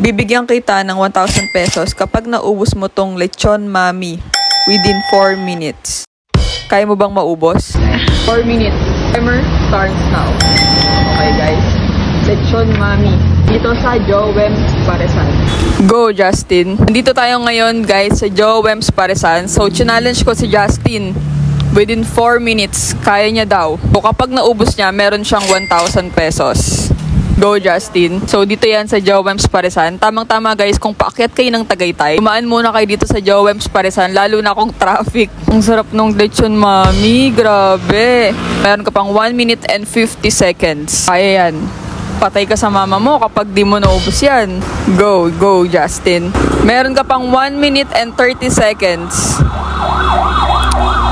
Bibigyan kita ng 1,000 pesos kapag naubos mo tong lechon mami within 4 minutes. Kaya mo bang maubos? 4 minutes. Timer starts now. Okay guys. Lechon mami. Dito sa Jowems Paresan. Go Justin. Nandito tayo ngayon guys sa Jowems Paresan. So challenge ko si Justin. Within 4 minutes, kaya niya daw. So kapag naubos niya, meron siyang 1,000 pesos. Go Justin. So dito yan sa Jowems Paresan. Tamang-tama guys, kung paakyat kayo ng Tagaytay, kumaan muna kayo dito sa Jowems Paresan, lalo na kung traffic. Ang sarap nung lechon mami, grabe. Meron ka pang 1 minute and 50 seconds. Kaya yan. Patay ka sa mama mo kapag di mo naubos yan. Go Justin. Meron ka pang 1 minute and 30 seconds.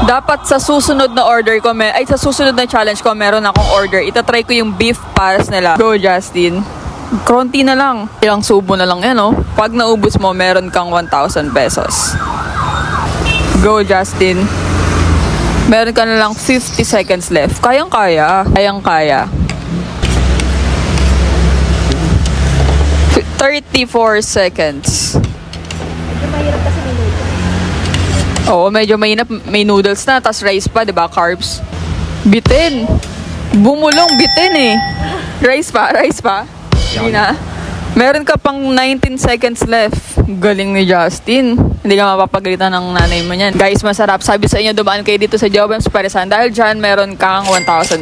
Dapat sa susunod na order ko, sa susunod na challenge ko, meron akong order. Itatry ko yung beef pares nila. Go, Justin. Konti na lang. Ilang subo na lang yan, oh. Pag naubos mo, meron kang 1,000 pesos. Go, Justin. Meron ka na lang 50 seconds left. Kayang-kaya. 34 seconds. Medyo mahirap kasi may noodles. Oo, medyo mainap. May noodles na, tas rice pa, diba? Carbs. Bitin. Bumulong, bitin eh. Rice pa. Hindi na. Meron ka pang 19 seconds left. Galing ni Justin. Hindi ka mapapagalitan ng nanay mo yan. Guys, masarap. Sabi sa inyo, dumaan kayo dito sa Jowems Paresan. Dahil dyan, meron kang 1,000.